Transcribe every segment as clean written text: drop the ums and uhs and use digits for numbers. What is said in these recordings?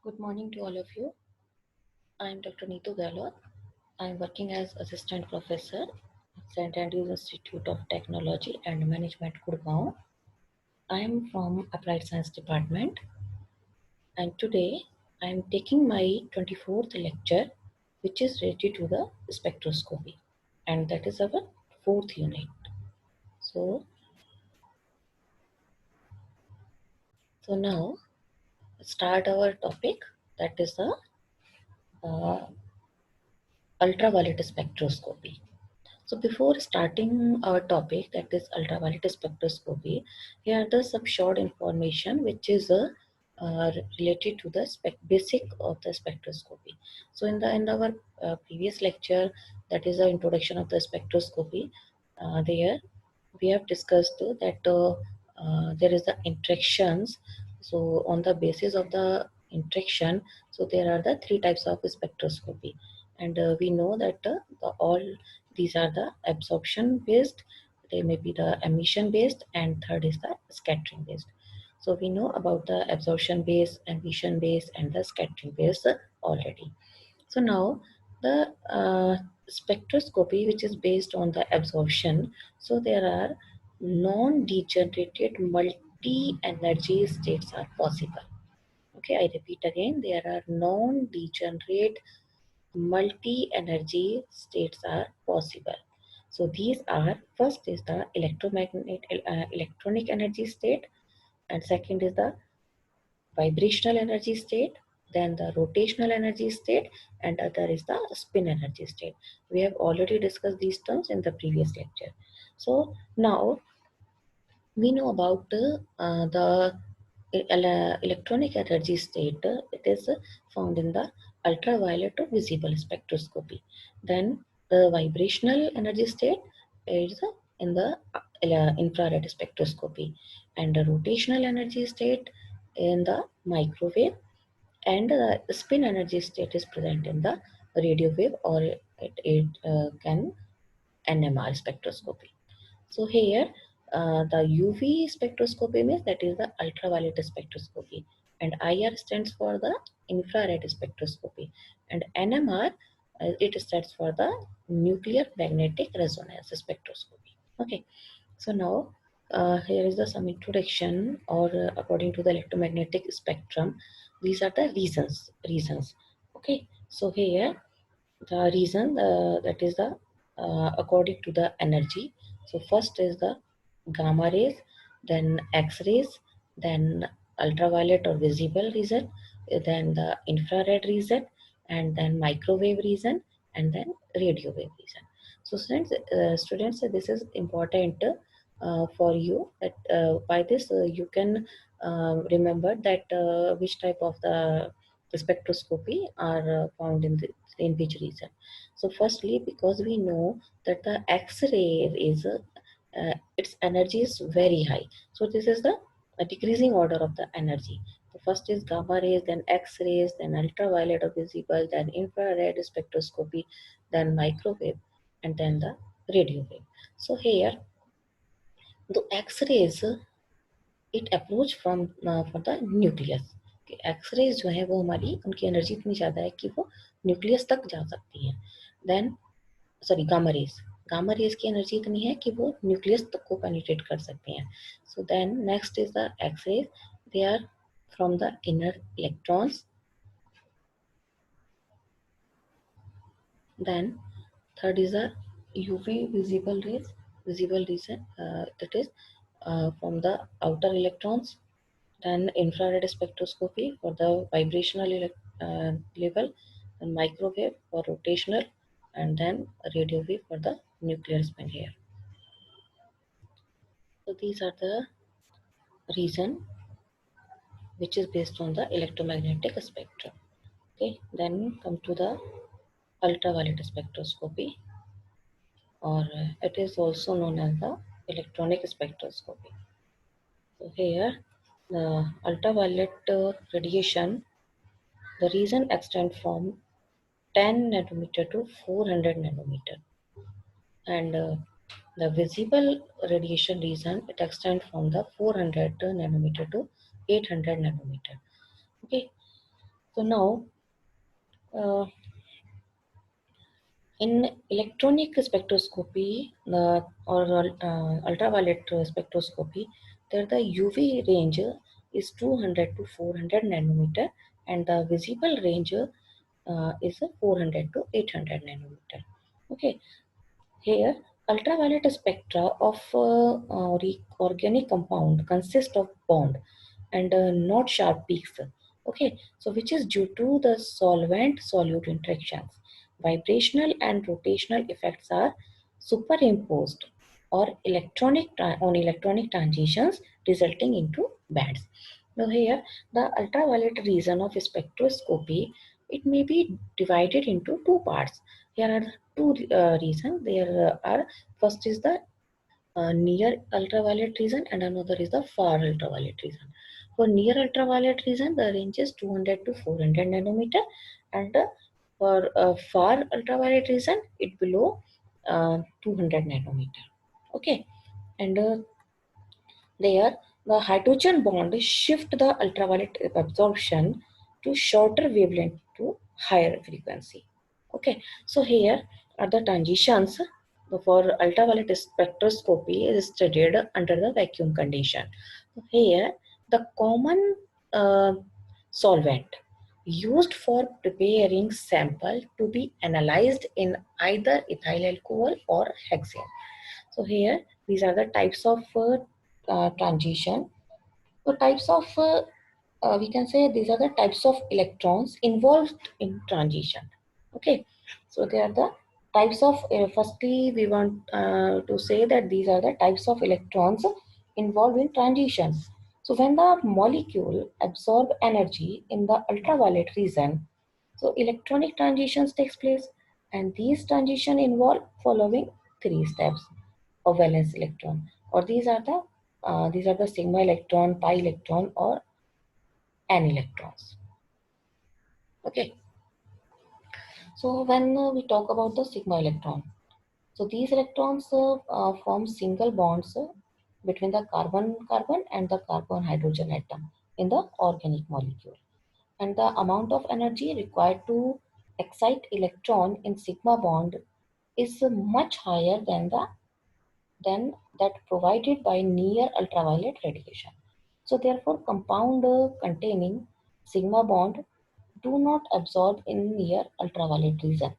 Good morning to all of you. I am Dr. Neetu Gahlot. I am working as Assistant Professor at St. Andrews Institute of Technology and Management, Gurgaon. I am from Applied Science Department, and today I am taking my 24th lecture, which is related to the spectroscopy, and that is our 4th unit. So now start our topic, that is the ultraviolet spectroscopy. So before starting our topic, that is ultraviolet spectroscopy, here are some short information which is related to the basic of the spectroscopy. So in our previous lecture, that is the introduction of the spectroscopy, there we have discussed that there is the interactions. So on the basis of the interaction, so there are the three types of spectroscopy, and we know that all these are the absorption based, they may be the emission based, and third is the scattering based. So we know about the absorption based, emission based, and the scattering based already. So now the spectroscopy, which is based on the absorption, so there are non-degenerated multi-energy states are possible. Okay, I repeat again, there are non-degenerate multi-energy states are possible. So these are, first is the electronic energy state, and second is the vibrational energy state, then the rotational energy state, and other is the spin energy state. We have already discussed these terms in the previous lecture. So now we know about the electronic energy state. It is found in the ultraviolet or visible spectroscopy. Then the vibrational energy state is in the infrared spectroscopy, and the rotational energy state in the microwave, and the spin energy state is present in the radio wave, or it can NMR spectroscopy. So here the UV spectroscopy means that is the ultraviolet spectroscopy, and IR stands for the infrared spectroscopy, and NMR it stands for the nuclear magnetic resonance spectroscopy. Okay, so now here is the some introduction, or according to the electromagnetic spectrum, these are the reasons. Okay, so here the reason that is the according to the energy. So first is the gamma rays, then X-rays, then ultraviolet or visible region, then the infrared region, and then microwave region, and then radio wave region. So students, this is important for you, that by this you can remember that which type of the spectroscopy are found in which region. So firstly, because we know that the X-ray is its energy is very high. So this is the decreasing order of the energy. The first is gamma rays, then X-rays, then ultraviolet or visible, then infrared spectroscopy, then microwave, and then the radio wave. So here the X-rays it approach from for the nucleus. X-rays जो है वो हमारी उनकी energy इतनी ज़्यादा है कि वो न्यूक्लियस तक जा सकती हैं. देन गामा रेज की एनर्जी इतनी है कि वो न्यूक्लियस तक को पेनिट्रेट कर सकते हैं. So then next is the X-rays, they are from the inner electrons. Then third is the UV visible rays, visible region, that is from the outer electrons. Then infrared spectroscopy for the vibrational level, and microwave for rotational, and then radio wave for the nuclear spin here. So these are the reason which is based on the electromagnetic spectrum. Okay, then come to the ultraviolet spectroscopy, or it is also known as the electronic spectroscopy. So here the ultraviolet radiation, the region extends from 10 nanometer to 400 nanometer, and the visible radiation region it extends from the 400 nanometer to 800 nanometer. Okay, So now, in electronic spectroscopy or ultraviolet spectroscopy, there the UV range is 200 to 400 nanometer, and the visible range is 400 to 800 nanometer. Okay, here ultraviolet spectra of organic compound consist of bond and not sharp peaks. Okay, so which is due to the solvent solute interactions. Vibrational and rotational effects are superimposed or on electronic transitions, resulting into bands. Now here the ultraviolet region of spectroscopy, it may be divided into two parts. Here are two reasons. There are, first is the near ultraviolet region and another is the far ultraviolet region. For near ultraviolet region, the range is 200 to 400 nanometer, and for far ultraviolet region, it below 200 nanometer. Okay, and there the hydrogen bond shift the ultraviolet absorption to shorter wavelength to higher frequency. Okay, so here are the transitions for ultraviolet spectroscopy is studied under the vacuum condition. Here, the common solvent used for preparing sample to be analyzed in either ethyl alcohol or hexane. So here, these are the types of transition. So types of we can say these are the types of electrons involved in transition. Okay, so they are the types of firstly we want to say that these are the types of electrons involved in transition. So when the molecule absorb energy in the ultraviolet region, so electronic transitions takes place, and these transition involve following three steps of valence electron, or these are the sigma electron, pi electron, or n electrons. Okay, so when we talk about the sigma electron, so these electrons form single bonds between the carbon-carbon and the carbon-hydrogen atom in the organic molecule, and the amount of energy required to excite electron in sigma bond is much higher than that provided by near ultraviolet radiation. So therefore, compound containing sigma bond do not absorb in near ultraviolet region.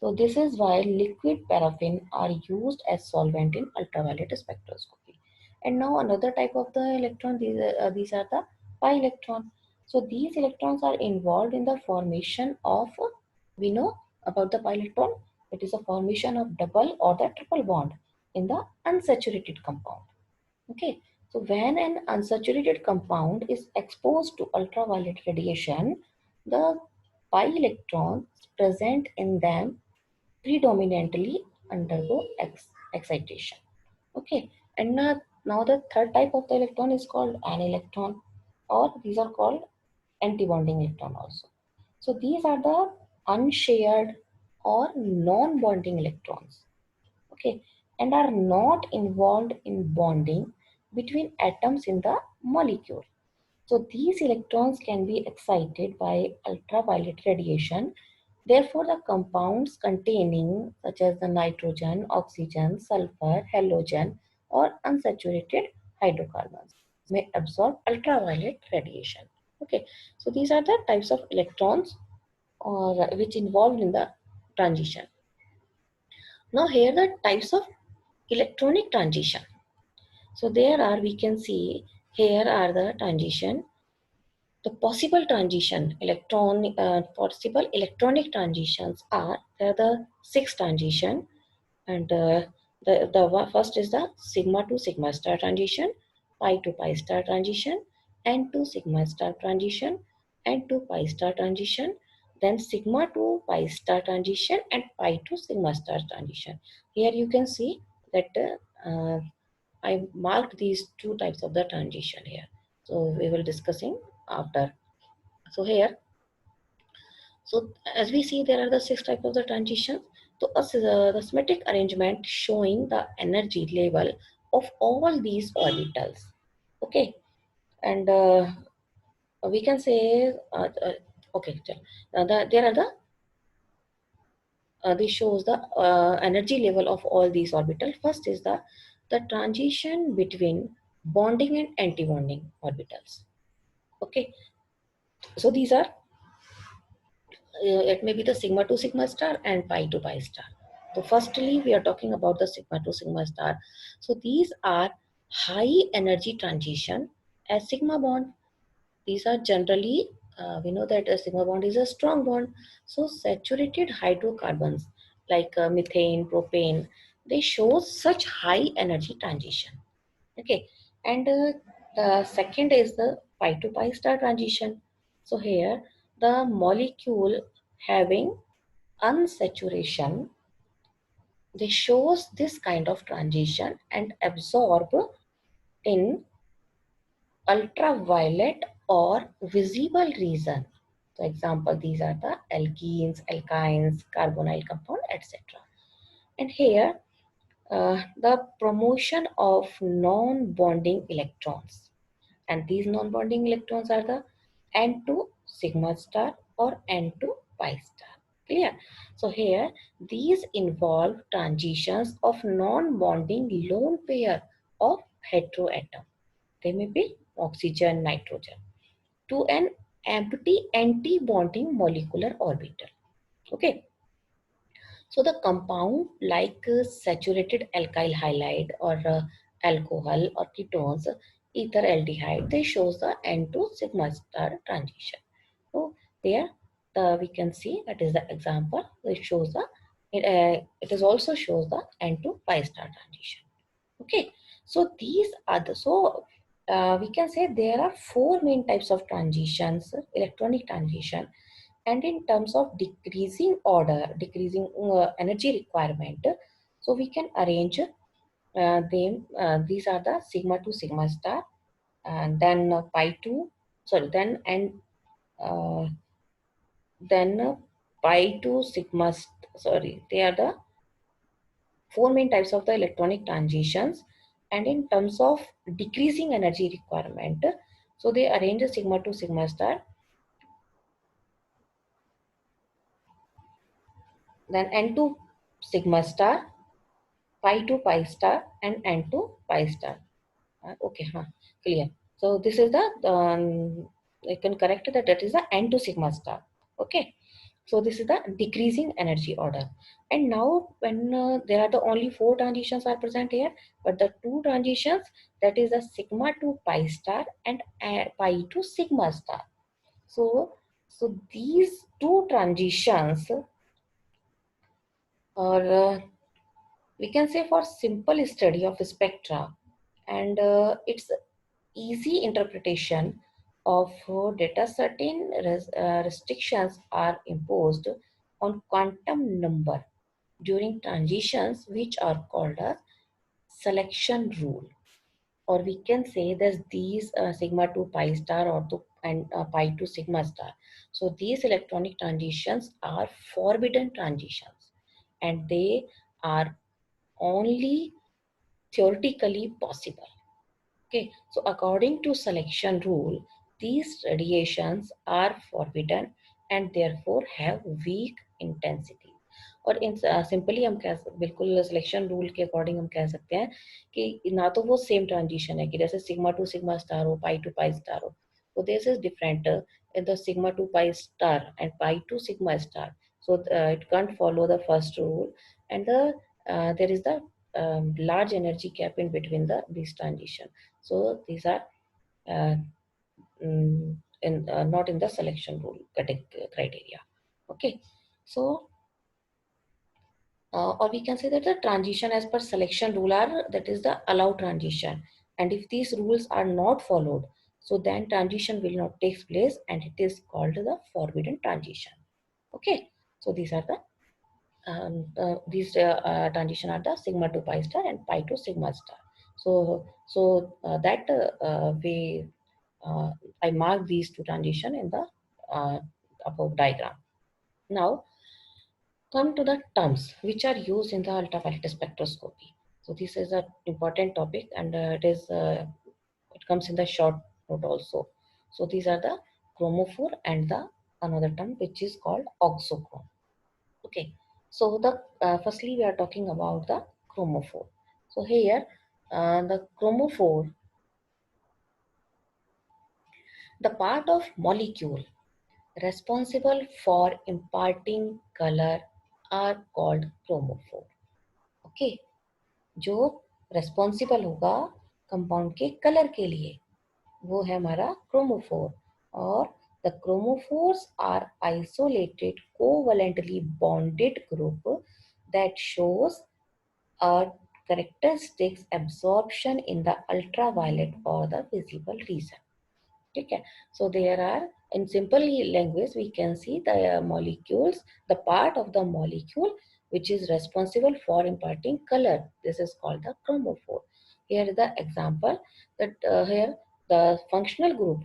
So this is why liquid paraffin are used as solvent in ultraviolet spectroscopy. And now another type of the electron, these are the pi electron. So these electrons are involved in the formation of, we know about the pi electron, it is a formation of double or the triple bond in the unsaturated compound. Okay, so when an unsaturated compound is exposed to ultraviolet radiation, the pi electrons present in them predominantly undergo excitation. Okay, and now the third type of the electron is called an electron, or these are called antibonding electron also. So these are the unshared or non-bonding electrons. Okay, and are not involved in bonding between atoms in the molecule. So these electrons can be excited by ultraviolet radiation. Therefore, the compounds containing such as the nitrogen, oxygen, sulfur, halogen, or unsaturated hydrocarbons may absorb ultraviolet radiation. Okay, so these are the types of electrons or which involved in the transition. Now here the types of electronic transition. So there are, we can see here are the transition. The possible electronic transitions are, there are the six transition, and the first is the sigma to sigma star transition, pi to pi star transition, n to sigma star transition, n to pi star transition, then sigma to pi star transition, and pi to sigma star transition. Here you can see that I marked these two types of the transition here. So we will discussing after. So here, so as we see, there are the six types of the transitions. So the symmetric arrangement showing the energy level of all these orbitals. Okay, and we can say Okay, there are this shows the energy level of all these orbitals. First is the transition between bonding and anti-bonding orbitals. Okay, so these are it may be the sigma to sigma star and pi to pi star. So firstly, we are talking about the sigma to sigma star. So these are high energy transition as sigma bond. These are generally, we know that a sigma bond is a strong bond. So saturated hydrocarbons like methane, propane, they show such high energy transition. Okay, and the second is the pi to pi star transition. So here the molecule having unsaturation, they shows this kind of transition and absorb in ultraviolet or visible region. For example, these are the alkenes, alkynes, carbonyl compound, etc. And here the promotion of non-bonding electrons. And these non-bonding electrons are the N2 sigma star or N2 pi star. Clear? So here these involve transitions of non-bonding lone pair of heteroatom. They may be oxygen, nitrogen to an empty anti-bonding molecular orbital. Okay. So the compound like saturated alkyl halide or alcohol or ketones, ether aldehyde, they shows the N2 sigma star transition. So there we can see that is the example. It shows the it is also shows the N2 pi star transition. Okay, so these are the we can say there are four main types of transitions, electronic transition, and in terms of decreasing order, decreasing energy requirement, so we can arrange them. These are the sigma to sigma star, and then pi to sorry uh, then pi to sigma. Sorry, they are the four main types of the electronic transitions, and in terms of decreasing energy requirement, so they arrange a sigma to sigma star, then n to sigma star, pi to pi star, and n to pi star. Okay, clear. So this is the I can correct that is the n to sigma star. Okay. So this is the decreasing energy order. And now when there are the only four transitions are present here, but the two transitions, that is a sigma to pi star and pi to sigma star. So these two transitions are we can say for simple study of spectra, and it's easy interpretation of data. Certain restrictions are imposed on quantum number during transitions, which are called as selection rule, or we can say that these sigma to pi star or to and pi to sigma star. So these electronic transitions are forbidden transitions, and they are only theoretically possible. Okay, so according to selection rule, these radiations are forbidden and therefore have weak intensity. और इन simply हम कह बिल्कुल selection rule के according हम कह सकते हैं कि ना तो वो सेम ट्रांजिशन है कि जैसे सिग्मा टू सिग्मा स्टार हो, पाई टू पाई स्टार हो, so this is different in the sigma to pi star and pi to sigma star. So it can't follow the first rule, and there is the large energy gap in between these transition. So these are uh, not in the selection rule criteria. Okay, so or we can say that the transition as per selection rule are, that is the allowed transition, and if these rules are not followed, so then transition will not take place and it is called the forbidden transition. Okay, so these transition are the sigma to pi star and pi to sigma star. That way I mark these two transition in the above diagram. Now come to the terms which are used in the ultraviolet spectroscopy. So this is an important topic, and it comes in the short note also. So these are the chromophore and the another term which is called Auxochrome. Okay, so the firstly we are talking about the chromophore. So here the chromophore, the part of molecule responsible for imparting color are called chromophore. Okay, जो responsible होगा compound के colour के लिए वो है हमारा chromophore. और the chromophores are isolated covalently bonded group that shows a characteristics absorption in the ultraviolet or the visible region. Okay, so there are, in simple language we can see the molecules, the part of the molecule which is responsible for imparting color. This is called the chromophore. Here is the example that here the functional group,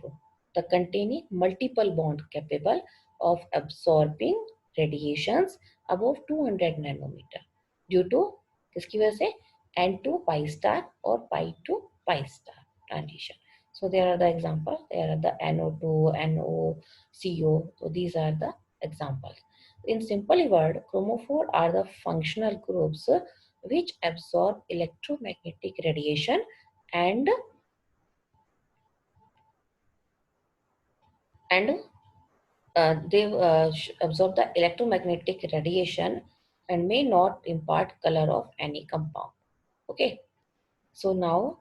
the containing multiple bond capable of absorbing radiations above 200 nanometer due to किसकी वजह से n to pi star or pi to pi star transition. So there are the examples. There are the NO2, NO, CO. So these are the examples. In simple word, chromophore are the functional groups which absorb electromagnetic radiation and they absorb the electromagnetic radiation and may not impart color of any compound. Okay. So now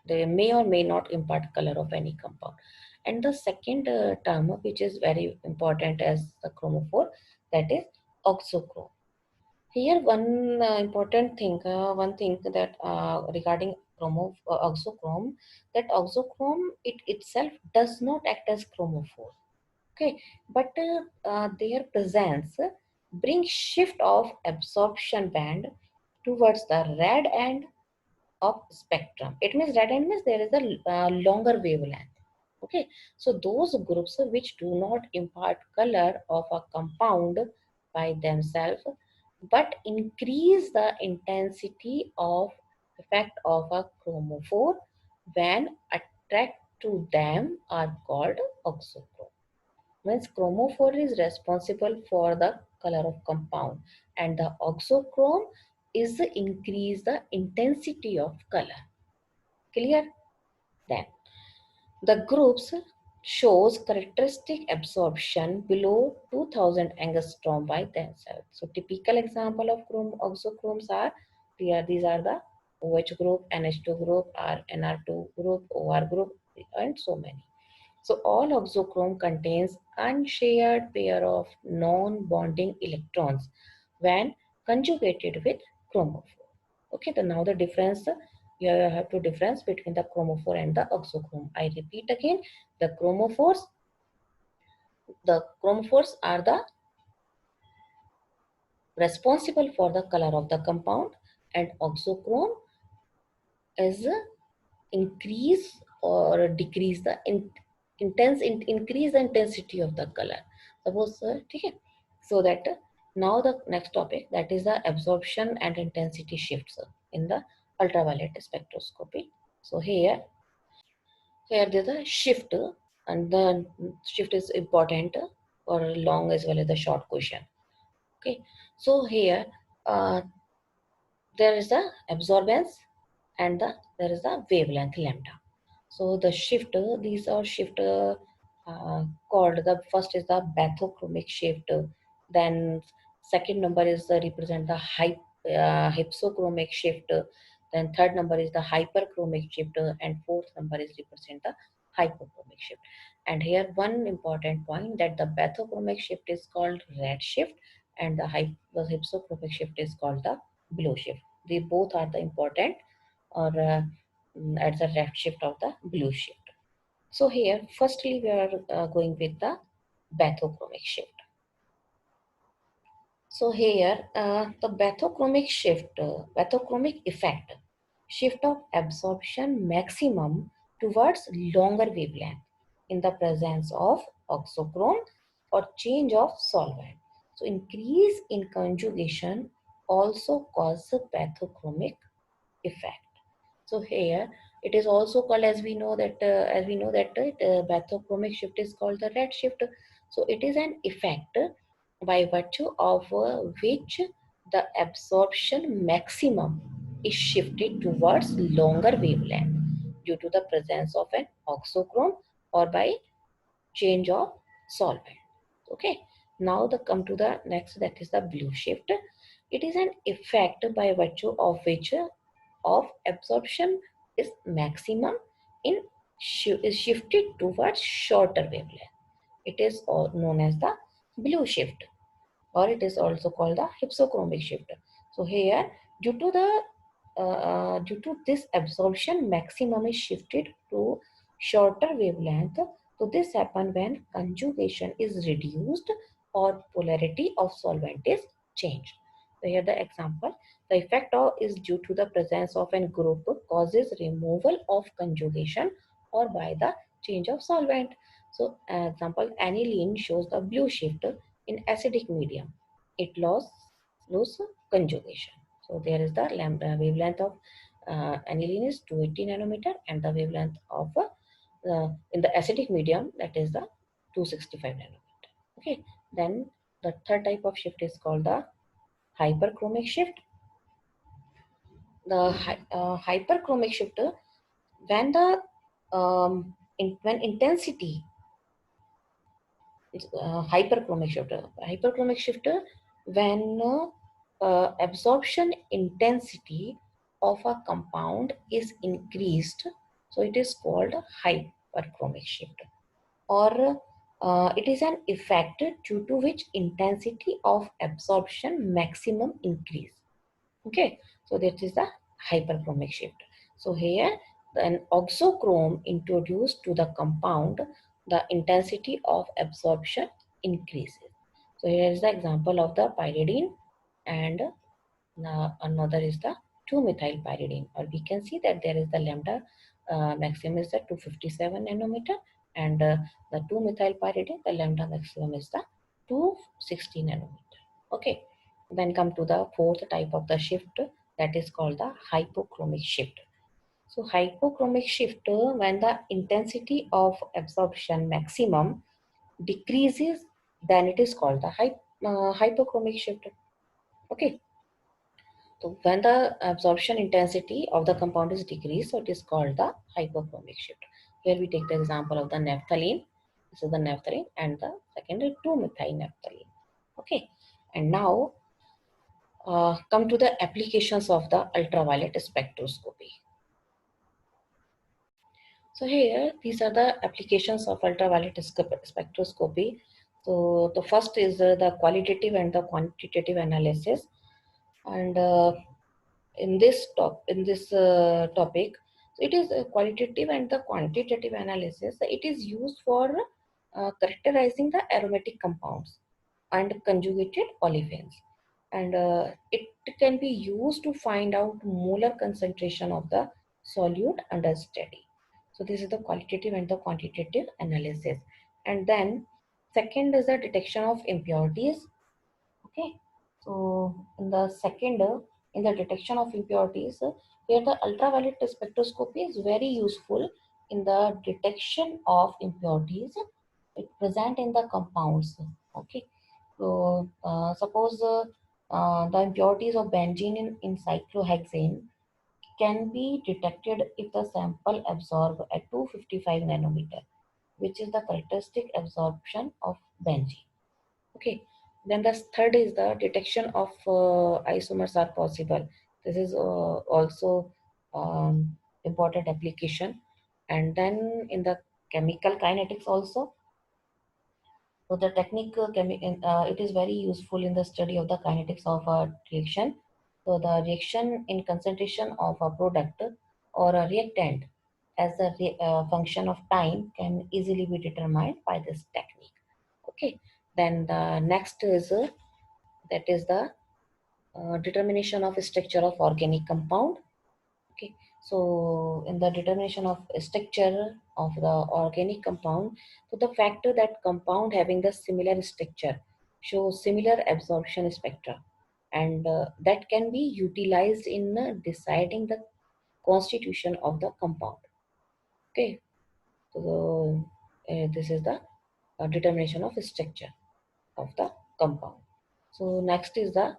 they may or may not impart color of any compound. And the second term which is very important as the chromophore, that is auxochrome. Here one important thing, one thing that regarding auxochrome, that auxochrome it itself does not act as chromophore. Okay, but their presence brings shift of absorption band towards the red end of spectrum. It means red end means there is a longer wavelength. Okay, so those groups which do not impart color of a compound by themselves but increase the intensity of effect of a chromophore when attract to them are called auxochrome. Means chromophore is responsible for the color of compound and the auxochrome is increase the intensity of color. Clear? Then the groups shows characteristic absorption below 2000 angstrom by themselves. So typical example of auxochromes are here. These are the OH group, NH2 group, NR2 group, OR group, and so many. So all auxochrome contains unshared pair of non-bonding electrons when conjugated with chromophore. Okay, so now the difference, you have to difference between the chromophore and the auxochrome. I repeat again, the chromophores are the responsible for the color of the compound and auxochrome is increase or decrease the increase the intensity of the color. Suppose okay, so that now the next topic, that is the absorption and intensity shifts in the ultraviolet spectroscopy. So here there's a shift and the shift is important for long as well as the short question. Okay, so here there is the absorbance and there is the wavelength lambda. So the shift, these are shift called, the first is the bathochromic shift, then second number is the represent the hypsochromic shift, then third number is the hyperchromic shift, and fourth number is represent the hypochromic shift. And here one important point, that the bathochromic shift is called red shift and the hypsochromic shift is called the blue shift. They both are the important or at the red shift of the blue shift. So here, firstly, we are going with the bathochromic shift. So here, the bathochromic shift, bathochromic effect, shift of absorption maximum towards longer wavelength in the presence of auxochrome or change of solvent. So increase in conjugation also causes bathochromic effect. So here It is also called, as we know that bathychromic shift is called the red shift. So it is an effect by virtue of which the absorption maximum is shifted towards longer wavelength due to the presence of an auxochrome or by change of solvent. Okay, now the come to the next, that is the blue shift. It is an effect by virtue of which of absorption is maximum in is shifted towards shorter wavelength. It is all known as the blue shift, or it is also called the hypsochromic shift. So here, due to the due to this absorption maximum is shifted to shorter wavelength. So this happens when conjugation is reduced or polarity of solvent is changed. So here the example, the effect of is due to the presence of a group causes removal of conjugation or by the change of solvent. So example, aniline shows the blue shift in acidic medium. It lose conjugation. So there is the lambda wavelength of aniline is 280 nanometer, and the wavelength of in the acidic medium, that is the 265 nanometer. Okay, then the third type of shift is called the hyperchromic shift. The hyperchromic shift, when the when intensity hyperchromic shifter. Hyperchromic shifter when absorption intensity of a compound is increased, so it is called hyperchromic shift. Or it is an effect due to which intensity of absorption maximum increase. Okay, so that is the hyperchromic shift. So here, an auxochrome introduced to the compound, the intensity of absorption increases. So here is the example of the pyridine, and another is the 2-methyl pyridine. Or we can see that there is the lambda maximum is the 257 nanometer, and the 2-methyl pyridine, the lambda maximum is the 260 nanometer. Okay, then come to the fourth type of the shift, that is called the hypochromic shift. So hypochromic shift, when the intensity of absorption maximum decreases, then it is called the hypochromic shift. Okay, so when the absorption intensity of the compound is decreased, so it is called the hypochromic shift. Here we take the example of the naphthalene. This is the naphthalene, and the second is 2-methyl naphthalene. Okay, and now come to the applications of the ultraviolet spectroscopy. So here, these are the applications of ultraviolet spectroscopy. So the first is the qualitative and the quantitative analysis. And in this topic, it is a qualitative and the quantitative analysis. It is used for characterizing the aromatic compounds and conjugated olefins, and it can be used to find out molar concentration of the solute under study. So this is the qualitative and the quantitative analysis. And then second is the detection of impurities. Okay, so in the second, in the detection of impurities, here the ultraviolet spectroscopy is very useful in the detection of impurities it present in the compounds. Okay, so suppose the impurities of benzene in cyclohexane can be detected if the sample absorb at 255 nanometer, which is the characteristic absorption of benzene. Okay, then the third is the detection of isomers are possible. This is also important application. And then in the chemical kinetics also, so the technique it is very useful in the study of the kinetics of a reaction. So the reaction in concentration of a product or a reactant as a function of time can easily be determined by this technique. Okay, then the next is that is the determination of structure of organic compound. Okay, so in the determination of structure of the organic compound, so the factor that compound having the similar structure shows similar absorption spectra, and that can be utilized in deciding the constitution of the compound. Okay, so this is the determination of structure of the compound. So next is the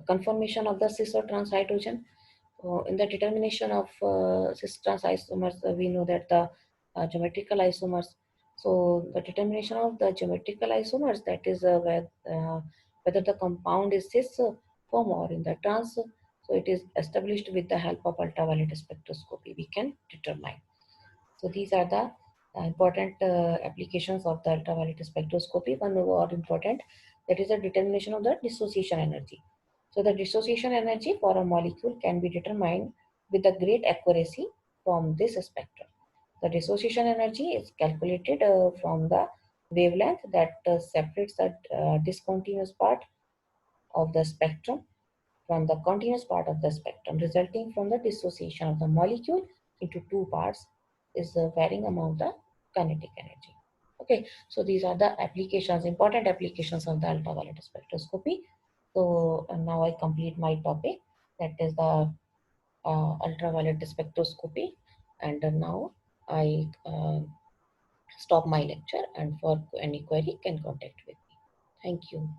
conformation of the cis or trans hydrogen. In the determination of cis trans isomers, we know that the geometrical isomers. So the determination of the geometrical isomers, that is whether the compound is cis form or in the trans. So it is established with the help of ultraviolet spectroscopy. We can determine. So these are the important applications of the ultraviolet spectroscopy. One more important, that is the determination of the dissociation energy. So the dissociation energy for a molecule can be determined with a great accuracy from this spectrum. The dissociation energy is calculated from the wavelength that separates the discontinuous part of the spectrum from the continuous part of the spectrum, resulting from the dissociation of the molecule into two parts is varying among the kinetic energy. Okay, so these are the applications, important applications of the ultraviolet spectroscopy. So now I complete my topic, that is the ultraviolet spectroscopy, and now I stop my lecture, and for any query can contact with me. Thank you.